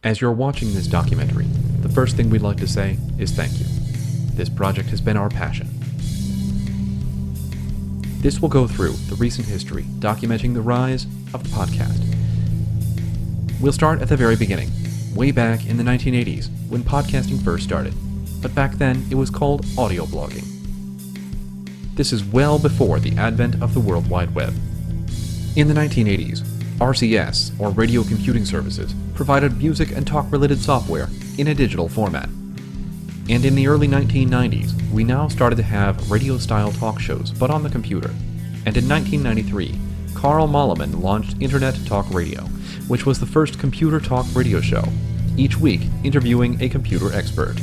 As you're watching this documentary, the first thing we'd like to say is thank you. This project has been our passion. This will go through the recent history documenting the rise of the podcast. We'll start at the very beginning, way back in the 1980s when podcasting first started, but back then it was called audio blogging. This is well before the advent of the World Wide Web. In the 1980s, RCS, or Radio Computing Services, provided music and talk-related software in a digital format. And in the early 1990s, we now started to have radio-style talk shows, but on the computer. And in 1993, Carl Malleman launched Internet Talk Radio, which was the first computer talk radio show, each week interviewing a computer expert.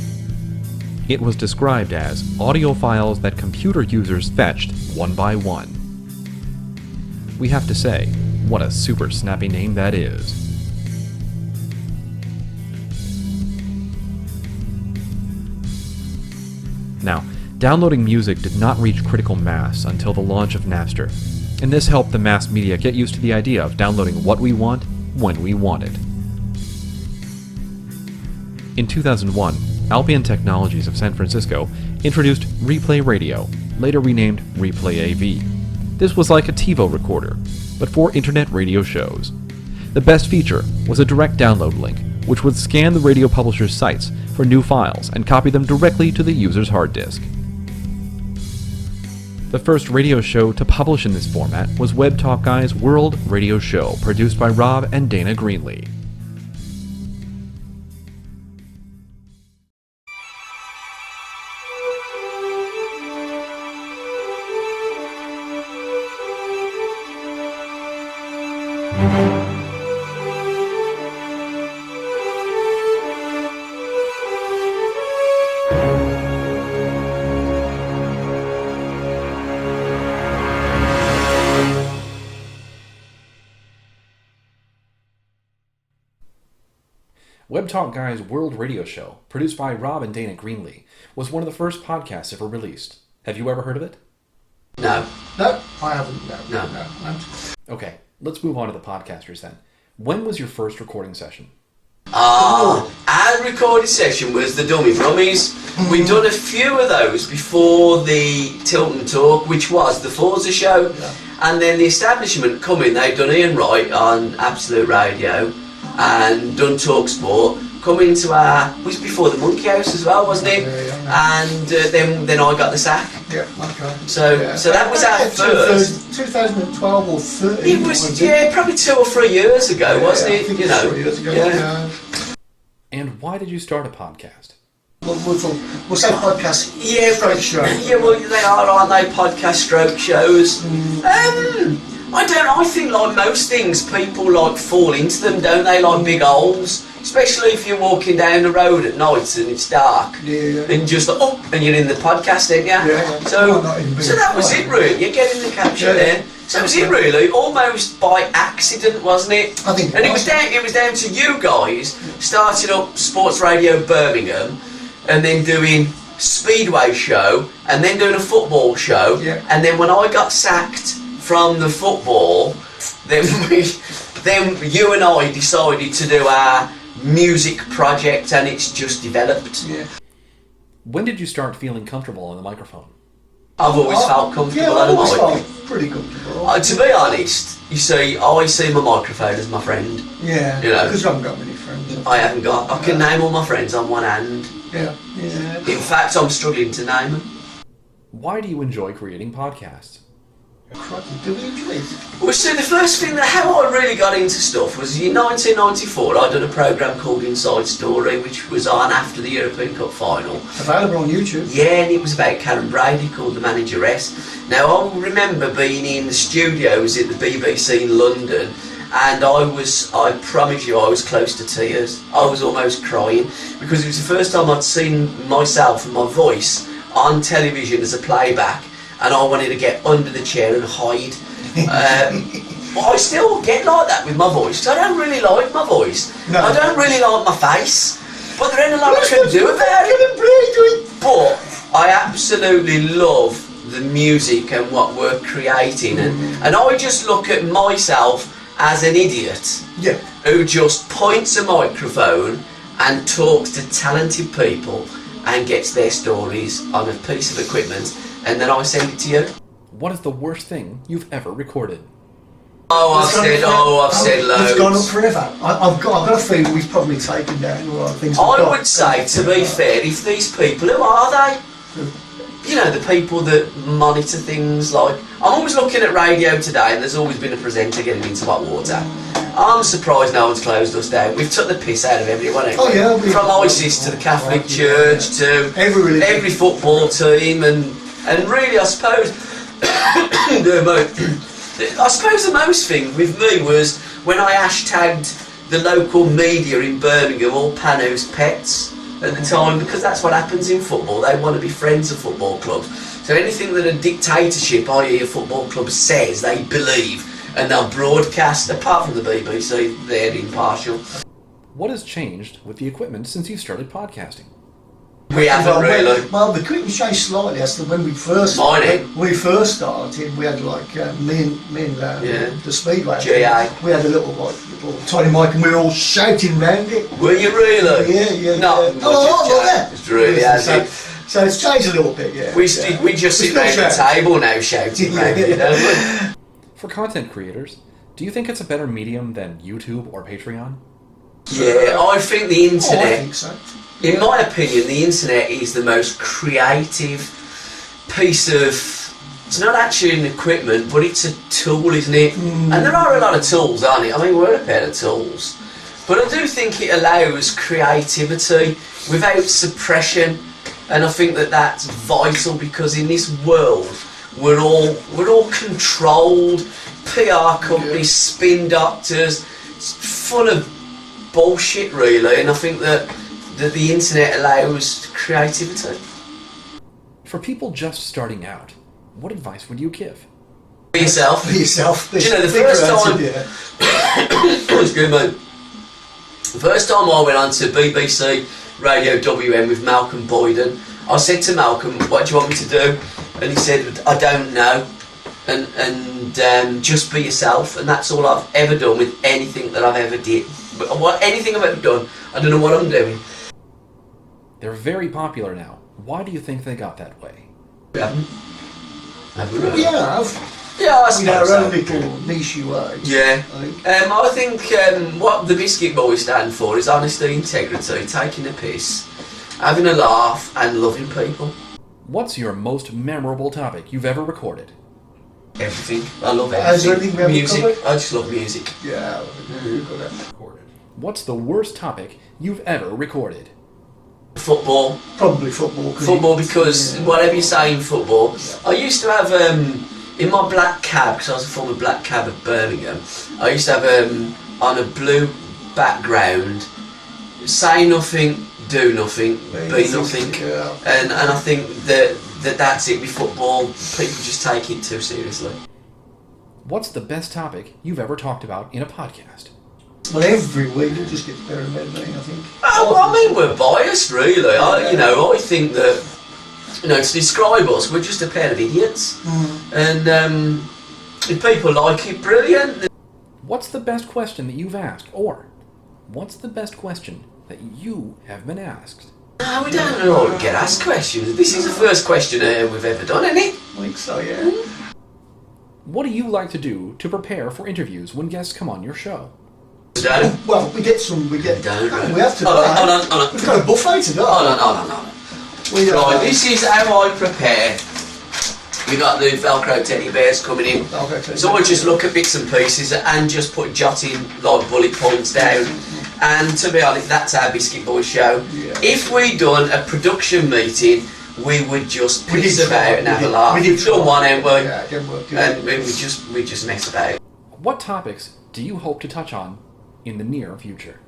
It was described as audio files that computer users fetched one by one. We have to say, what a super snappy name that is. Now, downloading music did not reach critical mass until the launch of Napster, and this helped the mass media get used to the idea of downloading what we want, when we want it. In 2001, Albion Technologies of San Francisco introduced Replay Radio, later renamed Replay AV. This was like a TiVo recorder, but for internet radio shows. The best feature was a direct download link, which would scan the radio publisher's sites for new files and copy them directly to the user's hard disk. The first radio show to publish in this format was Web Talk Guy's World Radio Show, produced by Rob and Dana Greenlee. Web Talk Guy's World Radio Show, produced by Rob and Dana Greenlee, was one of the first podcasts ever released. Have you ever heard of it? No. No, I haven't. No. Okay, let's move on to the podcasters then. When was your first recording session? Our recording session was the Dummy Brummies. We'd done a few of those before the Tilton Talk, which was the Forza show. Yeah. And then the establishment come in, they'd done Ian Wright on Absolute Radio and done Talk Sport. Come into was before the Monkey House as well, wasn't it? Yeah. And then I got the sack. Yeah, okay. So that was our first. 2012 or 13. It was, probably 2 or 3 years ago, wasn't it? I think it was 3 years ago. Yeah. And why did you start a podcast? We'll say podcast. Yeah, stroke show. Yeah, well, they are, aren't they? Podcast stroke shows. I think like most things, people like fall into them, don't they? Like big holes. Especially if you're walking down the road at night and it's dark. Yeah. And just and you're in the podcast, aren't you? Yeah. So that was it really. You're getting the capture there. So that was it really, almost by accident, wasn't it? I think. And it was down to you guys starting up Sports Radio Birmingham, and then doing Speedway show, and then doing a football show, and then when I got sacked from the football, then you and I decided to do our music project, and it's just developed. Yeah. When did you start feeling comfortable on the microphone? I've always felt comfortable I've on the always mic. felt pretty comfortable. To be honest, you see, I see my microphone as my friend. Yeah, you know, because I haven't got many friends. I can name all my friends on one hand. Yeah. In fact, I'm struggling to name them. Why do you enjoy creating podcasts? Crikey, do we enjoy it? Well, so the first thing how I really got into stuff was in 1994. I'd done a programme called Inside Story, which was on after the European Cup final. Available on YouTube. Yeah, and it was about Karen Brady, called The Manageress. Now, I remember being in the studios at the BBC in London, and I promise you, I was close to tears. I was almost crying, because it was the first time I'd seen myself and my voice on television as a playback, and I wanted to get under the chair and hide. But I still get like that with my voice, because I don't really like my voice. No. I don't really like my face, but there ain't a lot I can do about it. But I absolutely love the music and what we're creating, and I just look at myself as an idiot Yeah. who just points a microphone and talks to talented people and gets their stories on a piece of equipment, and then I send it to you. What is the worst thing you've ever recorded? I've said loads. It's gone up forever. I've got a feeling we've probably taken down a lot of things. I would say, to be fair, if these people, who are they? You know, the people that monitor things like... I'm always looking at radio today, and there's always been a presenter getting into hot water. I'm surprised no one's closed us down. We've took the piss out of everyone. Oh yeah, from ISIS to the Catholic Church to every football team, and really, I suppose, I suppose the most thing with me was when I hashtagged the local media in Birmingham, all Panos pets at the time, because that's what happens in football. They want to be friends of football clubs. So anything that a dictatorship, i.e. a football club, says, they believe, and they'll broadcast. Apart from the BBC, they're impartial. What has changed with the equipment since you started podcasting? We haven't really. Well, the equipment changed slightly as to when we first started, we had like me and the Speedway. GA. We had a little tiny mic, and we were all shouting round it. Were you really? Yeah. No, yeah. It's really so it's changed a little bit, yeah. We just sit round the table now shouting round it, don't we? For content creators, do you think it's a better medium than YouTube or Patreon? Yeah, I think the internet... I think so. In my opinion, the internet is the most creative piece of... It's not actually an equipment, but it's a tool, isn't it? And there are a lot of tools, aren't it? I mean, we're a pair of tools. But I do think it allows creativity without suppression. And I think that that's vital, because in this world, we're all controlled. PR companies, spin doctors. It's full of bullshit, really. And I think that the internet allows creativity. For people just starting out, what advice would you give? Be yourself. Be yourself. Do you know, the first time... Excuse me. The first time I went on to BBC Radio WM with Malcolm Boyden, I said to Malcolm, what do you want me to do? And he said, I don't know. And just be yourself. And that's all I've ever done with anything that I've ever did. Anything I've ever done, I don't know what I'm doing. They're very popular now. Why do you think they got that way? Yeah, Yeah, I suppose our so. own little niche way. Yeah. I think. I think what the Biscuit Boys stand for is honesty, integrity, taking the piss, having a laugh, and loving people. What's your most memorable topic you've ever recorded? Everything. I love Is there everything. anything we haven't Music. covered? I just love music. Yeah, we've got that. What's the worst topic you've ever recorded? Football. Probably football. Football, because whatever you say in football, I used to have in my black cab, because I was a former black cab of Birmingham, I used to have on a blue background, say nothing, do nothing, be nothing, Yeah. and I think that's it with football. People just take it too seriously. What's the best topic you've ever talked about in a podcast? Well, every week it just gets better and better, I think. Oh, well, I mean, we're biased, really. I think that, to describe us, we're just a pair of idiots. And if people like it, brilliant. What's the best question that you've asked? Or, what's the best question that you have been asked? No, we don't know how to get asked questions. This is the first questionnaire we've ever done, isn't it? I think so, yeah. What do you like to do to prepare for interviews when guests come on your show? Don't. Well, we get some. We have to. Hold on. We've got a buffet today. Hold on. Right, this is how I prepare. We got the Velcro teddy bears coming in. So I just look at bits and pieces and just put jotting like bullet points down. And to be honest, that's our Biscuit Boys show. Yeah. If we'd done a production meeting, we would just piss about and have a laugh. We've done one, haven't we? Yeah, it didn't work. And we just mess about. What topics do you hope to touch on in the near future?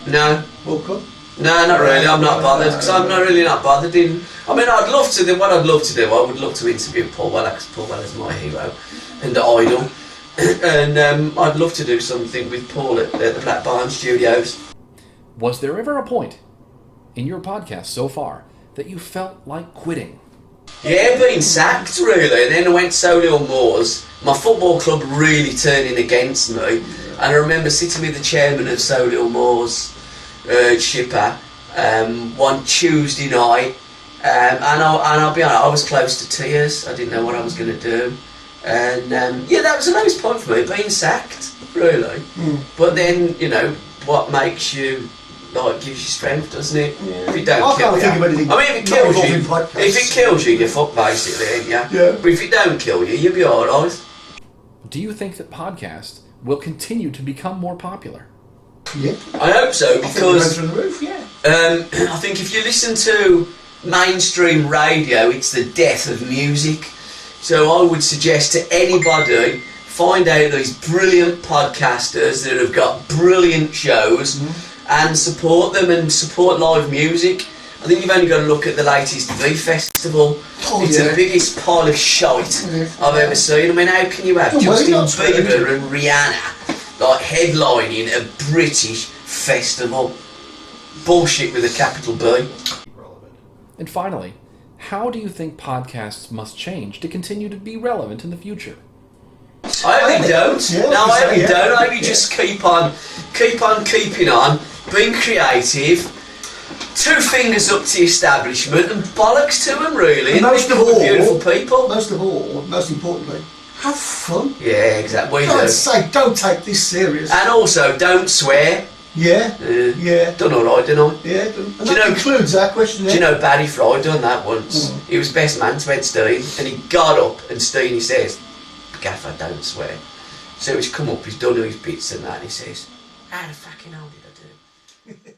No. World Cup? No, not really. I'm not bothered, because I'm not bothered in... I mean, I'd love to do... What I'd love to do, I would love to interview Paul Weller, because Paul Weller's my hero and the idol. And I'd love to do something with Paul at the Black Barn Studios. Was there ever a point in your podcast so far that you felt like quitting? Yeah, being sacked really. And then I went Solihull Moors. My football club really turning against me. And I remember sitting with the chairman of Solihull Moors, Shipper, one Tuesday night. And I'll be honest, I was close to tears. I didn't know what I was going to do. And that was the lowest point for me, being sacked, really. But then, you know, what makes you, like, gives you strength, doesn't it? Yeah. If it don't kill you. I mean, if it kills you, you're fucked, basically, ain't you? Yeah. But if it don't kill you, you'll be alright. Do you think that podcasts will continue to become more popular? Yeah. I hope so, because I think, the roof, yeah. I think if you listen to mainstream radio, it's the death of music. So I would suggest to anybody, find out these brilliant podcasters that have got brilliant shows and support them and support live music. I think you've only got to look at the latest V Festival. It's the biggest pile of shite I've ever seen. I mean, how can you have Justin Bieber and Rihanna like headlining a British festival? Bullshit with a capital B. And finally, how do you think podcasts must change to continue to be relevant in the future? I hope you don't. Yeah, No, I hope you don't. I hope you Yeah. just keep on keeping on, being creative. 2 fingers up to the establishment and bollocks to them, really. And most of all, beautiful people. Most importantly, have fun. Yeah, exactly. We do. Don't take this serious. And also, don't swear. Yeah. Done all right, didn't I? Yeah. And that concludes that question. Do you know Barry Fry done that once? He was best man to Ed Steen, and he got up and Steen says, "Gaffer, don't swear." So he's come up, he's done all his bits and that, and he says, "How the fucking hell did I do?"